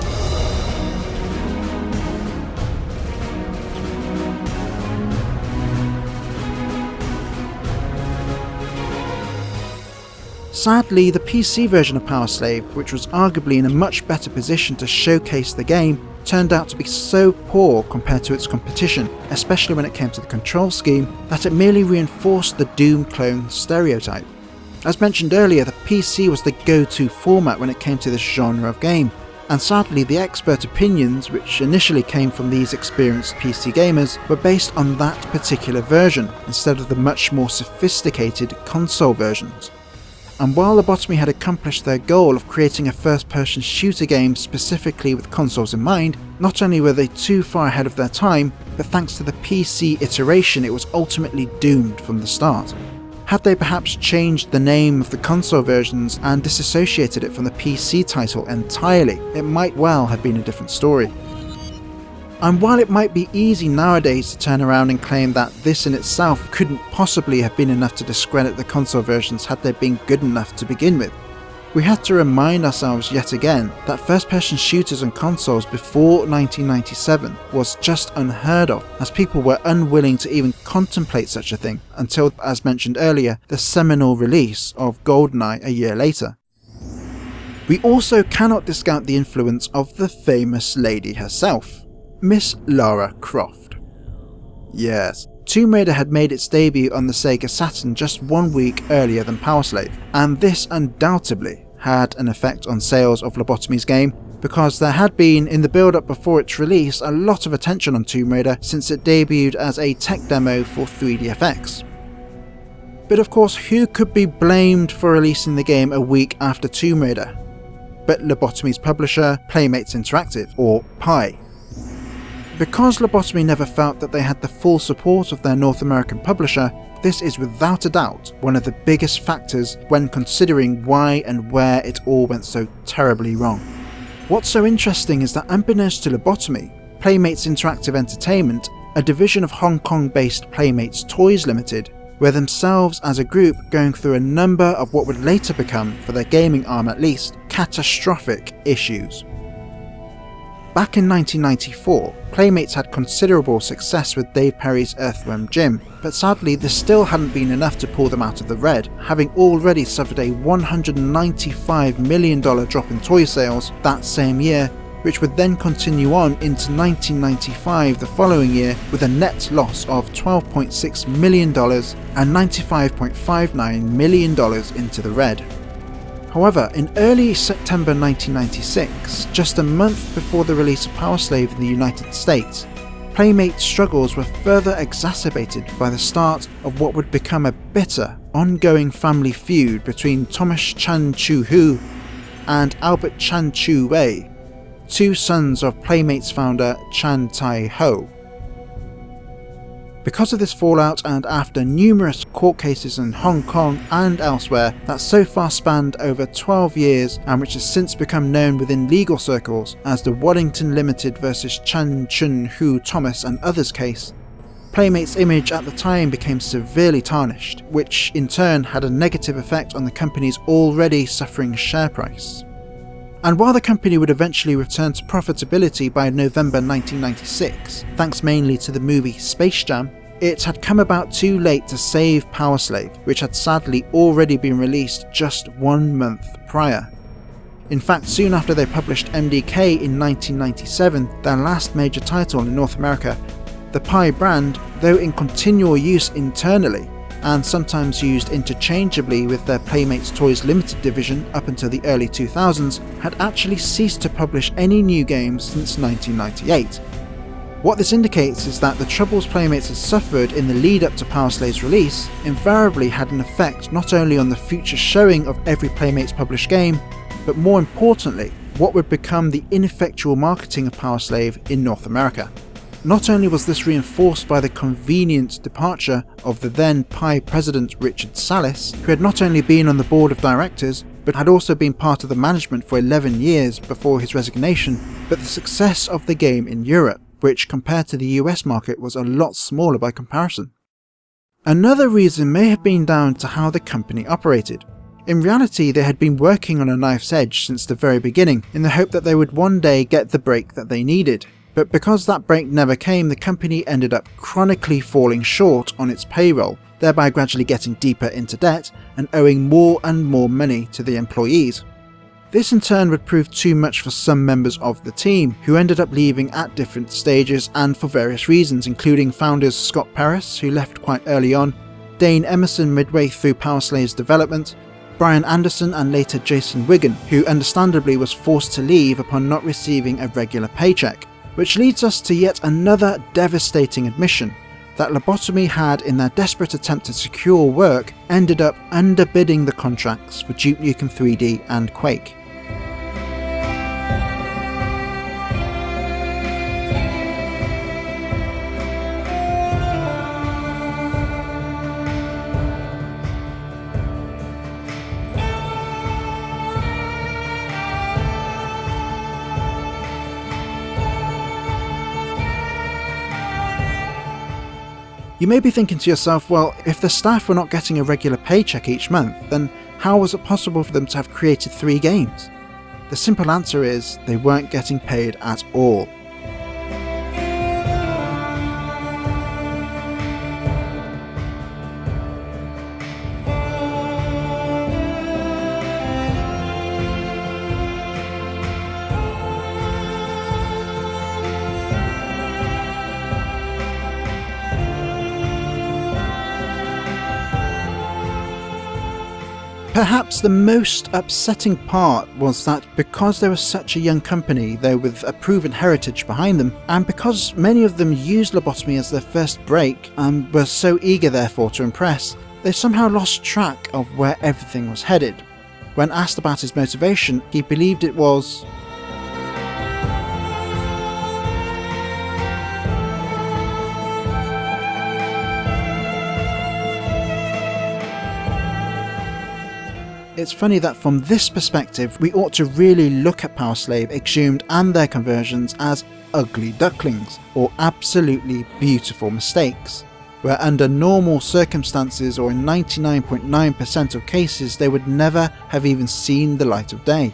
Speaker 1: Sadly, the PC version of Power Slave, which was arguably in a much better position to showcase the game, turned out to be so poor compared to its competition, especially when it came to the control scheme, that it merely reinforced the Doom clone stereotype. As mentioned earlier, the PC was the go-to format when it came to this genre of game, and sadly the expert opinions, which initially came from these experienced PC gamers, were based on that particular version, instead of the much more sophisticated console versions. And while Lobotomy had accomplished their goal of creating a first-person shooter game specifically with consoles in mind, not only were they too far ahead of their time, but thanks to the PC iteration it was ultimately doomed from the start. Had they perhaps changed the name of the console versions and disassociated it from the PC title entirely, it might well have been a different story. And while it might be easy nowadays to turn around and claim that this in itself couldn't possibly have been enough to discredit the console versions had they been good enough to begin with, we have to remind ourselves yet again that first-person shooters on consoles before 1997 was just unheard of, as people were unwilling to even contemplate such a thing until, as mentioned earlier, the seminal release of GoldenEye a year later. We also cannot discount the influence of the famous lady herself, Miss Lara Croft. Yes, Tomb Raider had made its debut on the Sega Saturn just 1 week earlier than Power Slave, and this undoubtedly had an effect on sales of Lobotomy's game, because there had been, in the build-up before its release, a lot of attention on Tomb Raider since it debuted as a tech demo for 3DFX. But of course, who could be blamed for releasing the game a week after Tomb Raider? But Lobotomy's publisher, Playmates Interactive, or PI. Because Lobotomy never felt that they had the full support of their North American publisher, this is without a doubt one of the biggest factors when considering why and where it all went so terribly wrong. What's so interesting is that unbeknownst to Lobotomy, Playmates Interactive Entertainment, a division of Hong Kong-based Playmates Toys Limited, were themselves as a group going through a number of what would later become, for their gaming arm at least, catastrophic issues. Back in 1994, Playmates had considerable success with Dave Perry's Earthworm Jim, but sadly this still hadn't been enough to pull them out of the red, having already suffered a $195 million drop in toy sales that same year, which would then continue on into 1995 the following year with a net loss of $12.6 million and $95.59 million into the red. However, in early September 1996, just a month before the release of Power Slave in the United States, Playmate's struggles were further exacerbated by the start of what would become a bitter, ongoing family feud between Thomas Chan-Chu-Hu and Albert Chan-Chu-Wei, two sons of Playmate's founder Chan Tai-ho. Because of this fallout, and after numerous court cases in Hong Kong and elsewhere that so far spanned over 12 years and which has since become known within legal circles as the Waddington Limited vs Chan Chun-Hu Thomas and others case, Playmate's image at the time became severely tarnished, which in turn had a negative effect on the company's already suffering share price. And while the company would eventually return to profitability by November 1996, thanks mainly to the movie Space Jam, it had come about too late to save Power Slave, which had sadly already been released just 1 month prior. In fact, soon after they published MDK in 1997, their last major title in North America, the Pi brand, though in continual use internally, and sometimes used interchangeably with their Playmates Toys Limited division up until the early 2000s, had actually ceased to publish any new games since 1998. What this indicates is that the troubles Playmates had suffered in the lead up to Power Slave's release invariably had an effect not only on the future showing of every Playmates published game, but more importantly, what would become the ineffectual marketing of Power Slave in North America. Not only was this reinforced by the convenient departure of the then Pi president Richard Salis, who had not only been on the board of directors, but had also been part of the management for 11 years before his resignation, but the success of the game in Europe, which compared to the US market was a lot smaller by comparison. Another reason may have been down to how the company operated. In reality, they had been working on a knife's edge since the very beginning, in the hope that they would one day get the break that they needed. But because that break never came, the company ended up chronically falling short on its payroll, thereby gradually getting deeper into debt and owing more and more money to the employees. This in turn would prove too much for some members of the team, who ended up leaving at different stages and for various reasons, including founders Scott Paris, who left quite early on, Dane Emerson midway through Power Slave's development, Brian Anderson and later Jason Wigan, who understandably was forced to leave upon not receiving a regular paycheck. Which leads us to yet another devastating admission, that Lobotomy had, in their desperate attempt to secure work, ended up underbidding the contracts for Duke Nukem 3D and Quake. You may be thinking to yourself, well, if the staff were not getting a regular paycheck each month, then how was it possible for them to have created 3 games? The simple answer is, they weren't getting paid at all. Perhaps the most upsetting part was that because they were such a young company, though with a proven heritage behind them, and because many of them used Lobotomy as their first break and were so eager therefore to impress, they somehow lost track of where everything was headed. When asked about his motivation, he believed it was It's funny that from this perspective, we ought to really look at Power Slave, Exhumed and their conversions as ugly ducklings, or absolutely beautiful mistakes, where under normal circumstances or in 99.9% of cases they would never have even seen the light of day.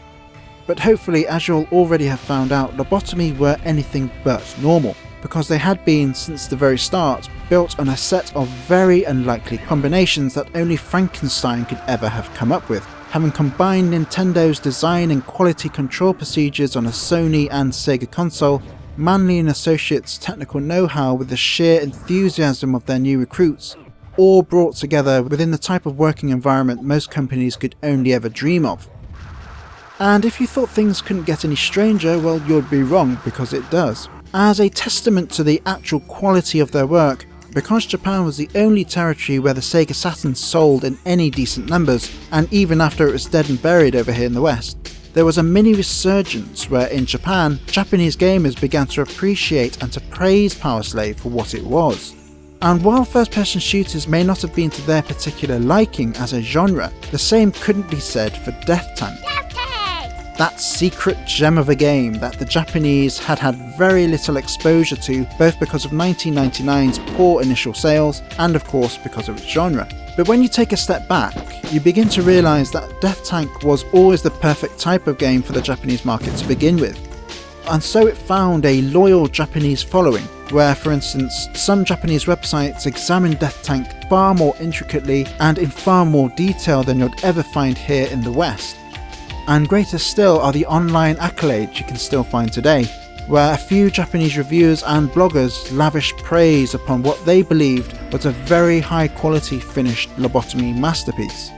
Speaker 1: But hopefully, as you'll already have found out, Lobotomy were anything but normal, because they had been, since the very start, built on a set of very unlikely combinations that only Frankenstein could ever have come up with, having combined Nintendo's design and quality control procedures on a Sony and Sega console, Manley and Associates' technical know-how with the sheer enthusiasm of their new recruits, all brought together within the type of working environment most companies could only ever dream of. And if you thought things couldn't get any stranger, well, you'd be wrong, because it does. As a testament to the actual quality of their work, because Japan was the only territory where the Sega Saturn sold in any decent numbers, and even after it was dead and buried over here in the West, there was a mini resurgence where in Japan, Japanese gamers began to appreciate and to praise Power Slave for what it was. And while first-person shooters may not have been to their particular liking as a genre, the same couldn't be said for Death Tank. That secret gem of a game that the Japanese had very little exposure to, both because of 1999's poor initial sales and of course because of its genre. But when you take a step back, you begin to realise that Death Tank was always the perfect type of game for the Japanese market to begin with. And so it found a loyal Japanese following, where for instance some Japanese websites examine Death Tank far more intricately and in far more detail than you'd ever find here in the West. And greater still are the online accolades you can still find today, where a few Japanese reviewers and bloggers lavish praise upon what they believed was a very high quality finished lobotomy masterpiece.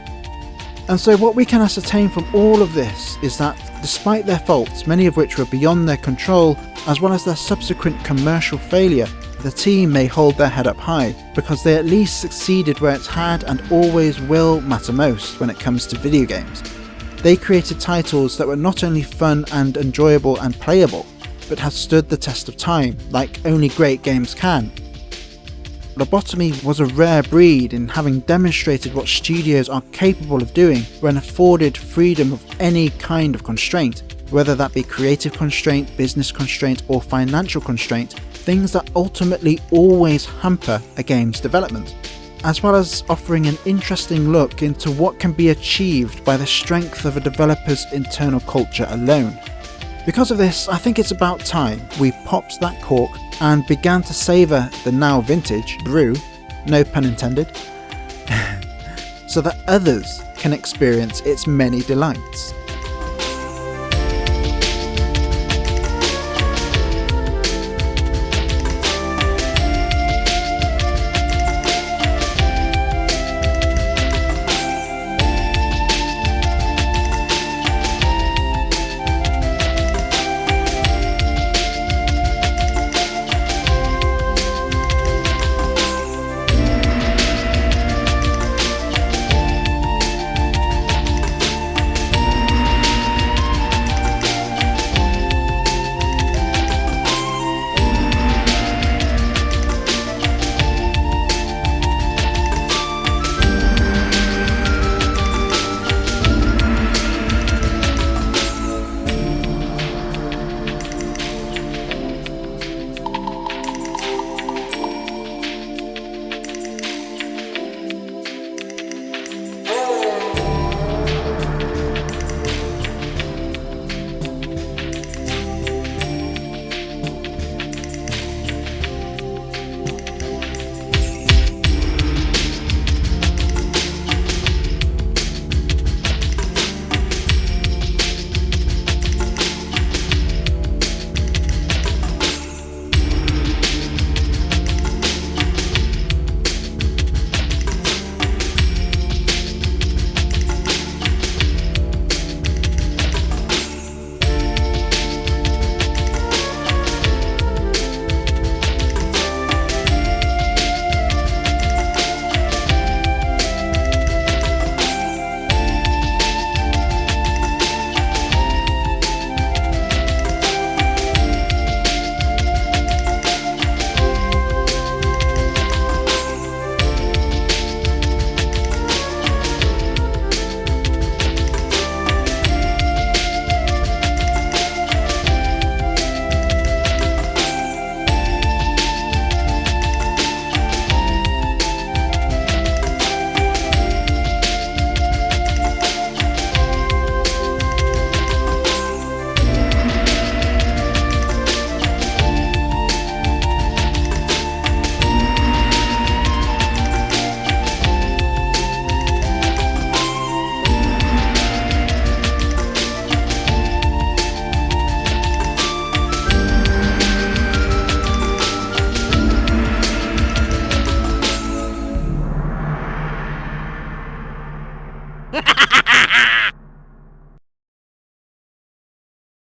Speaker 1: And so what we can ascertain from all of this is that despite their faults, many of which were beyond their control, as well as their subsequent commercial failure, the team may hold their head up high, because they at least succeeded where it had and always will matter most when it comes to video games. They created titles that were not only fun and enjoyable and playable, but have stood the test of time, like only great games can. Lobotomy was a rare breed in having demonstrated what studios are capable of doing when afforded freedom of any kind of constraint, whether that be creative constraint, business constraint, or financial constraint, things that ultimately always hamper a game's development, as well as offering an interesting look into what can be achieved by the strength of a developer's internal culture alone. Because of this, I think it's about time we popped that cork and began to savour the now vintage brew, no pun intended, so that others can experience its many delights.